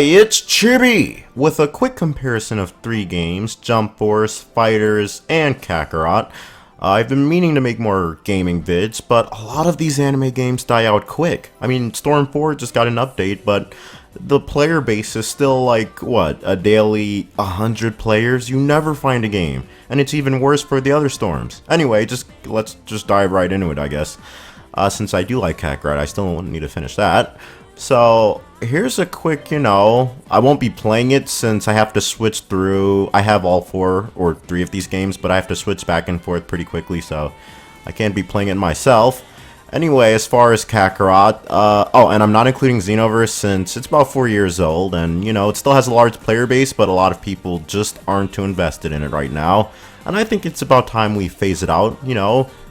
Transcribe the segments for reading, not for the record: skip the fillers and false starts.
it's Chibi! With a quick comparison of 3 games, Jump Force, Fighterz, and Kakarot. I've been meaning to make more gaming vids, but a lot of these anime games die out quick. I mean, Storm 4 just got an update, but the player base is still like, what, a daily 100 players? You never find a game, and it's even worse for the other Storms. Anyway, let's just dive right into it, I guess. Since I do like Kakarot, I still need to finish that. So, here's a quick, I won't be playing it since I have to switch through. I have all 4 or 3 of these games, but I have to switch back and forth pretty quickly, so I can't be playing it myself. Anyway, as far as Kakarot, oh, and I'm not including Xenoverse since it's about 4 years old, and, it still has a large player base, but a lot of people just aren't too invested in it right now. And I think it's about time we phase it out,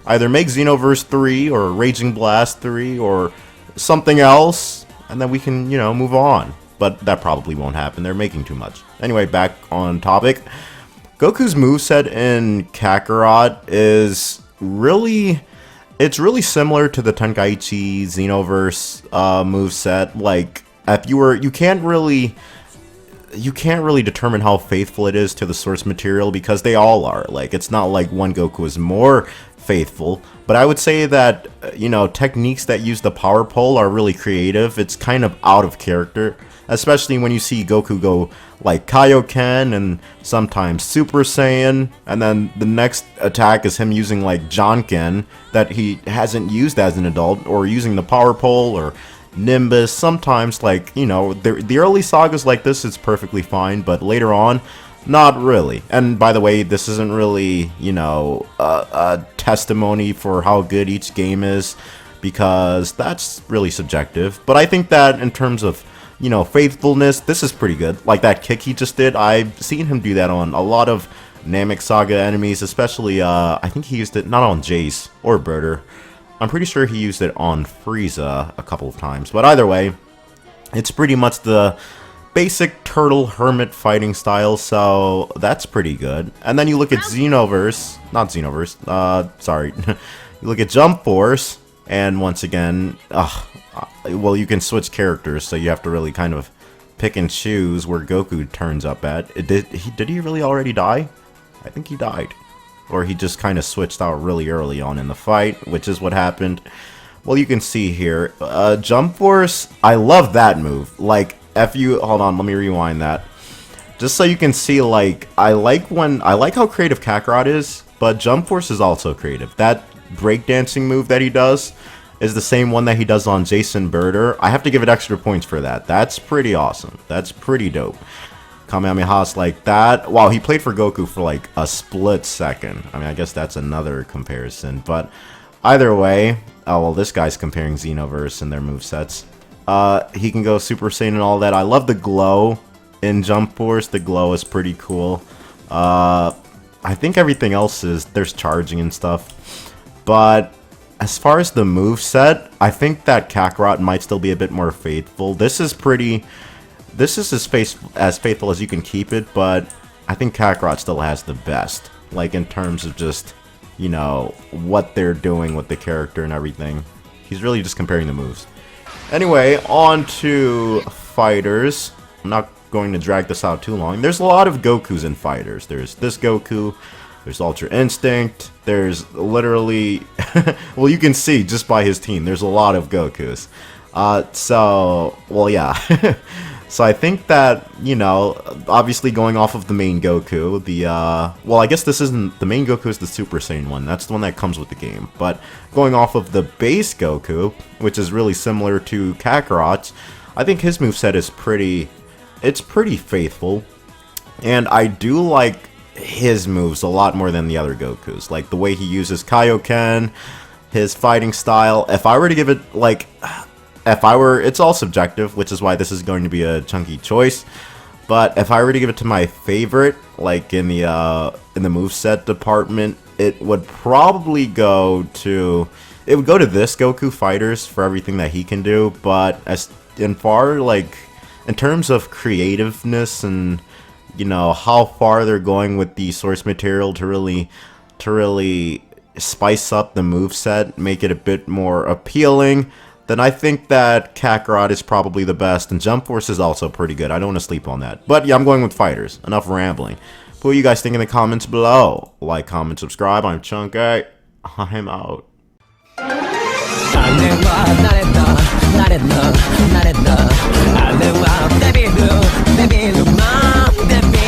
either make Xenoverse 3 or Raging Blast 3 or something else, and then we can, move on. But that probably won't happen. They're making too much. Anyway, back on topic. Goku's moveset in Kakarot is really... It's really similar to the Tenkaichi Xenoverse moveset. Like, if you can't really determine how faithful it is to the source material because they all are. Like, it's not like one Goku is more faithful, but I would say that, techniques that use the power pole are really creative. It's kind of out of character, especially when you see Goku go like Kaioken and sometimes Super Saiyan, and then the next attack is him using like Jonken that he hasn't used as an adult, or using the power pole or Nimbus. Sometimes, like, the early sagas like this is perfectly fine, but later on, not really. And by the way, this isn't really, a testimony for how good each game is, because that's really subjective. But I think that in terms of, faithfulness, this is pretty good. Like that kick he just did, I've seen him do that on a lot of Namek Saga enemies, especially, I think he used it not on Jace or Birder. I'm pretty sure he used it on Frieza a couple of times. But either way, it's pretty much the basic turtle hermit fighting style, so that's pretty good. And then you look at sorry. You look at Jump Force, and once again, well, you can switch characters, so you have to really kind of pick and choose where Goku turns up at. Did he really already die? I think he died. Or he just kind of switched out really early on in the fight, which is what happened. Well, you can see here, Jump Force, I love that move. Like, hold on, let me rewind that. Just so you can see, like, I like how creative Kakarot is, but Jump Force is also creative. That breakdancing move that he does is the same one that he does on Jason Birder. I have to give it extra points for that. That's pretty awesome. That's pretty dope. Kamehamehas like that. Wow, he played for Goku for like a split second. I mean, I guess that's another comparison. But either way, oh, well, this guy's comparing Xenoverse and their movesets. He can go Super Saiyan and all that. I love the glow in Jump Force. The glow is pretty cool. I think everything else there's charging and stuff. But as far as the moveset, I think that Kakarot might still be a bit more faithful. This is as faithful as you can keep it, but I think Kakarot still has the best. Like, in terms of just, what they're doing with the character and everything. He's really just comparing the moves. Anyway, on to Fighterz. I'm not going to drag this out too long. There's a lot of Gokus in Fighterz. There's this Goku, there's Ultra Instinct, there's literally... well, you can see just by his team, there's a lot of Gokus. Well, yeah. So I think that, obviously going off of the main Goku, well, I guess this isn't, the main Goku is the Super Saiyan one, that's the one that comes with the game, but going off of the base Goku, which is really similar to Kakarot's, I think his moveset is pretty faithful, and I do like his moves a lot more than the other Gokus, like the way he uses Kaioken, his fighting style. If I were to give it, like... it's all subjective, which is why this is going to be a chunky choice. But if I were to give it to my favorite, like in the moveset department, it would probably go to this Goku Fighterz for everything that he can do. But in terms of creativeness and how far they're going with the source material to really spice up the moveset, make it a bit more appealing, then I think that Kakarot is probably the best, and Jump Force is also pretty good. I don't want to sleep on that. But yeah, I'm going with Fighterz. Enough rambling. What do you guys think in the comments below? Like, comment, subscribe. I'm Chunky. I'm out. あれはデビルマンデビ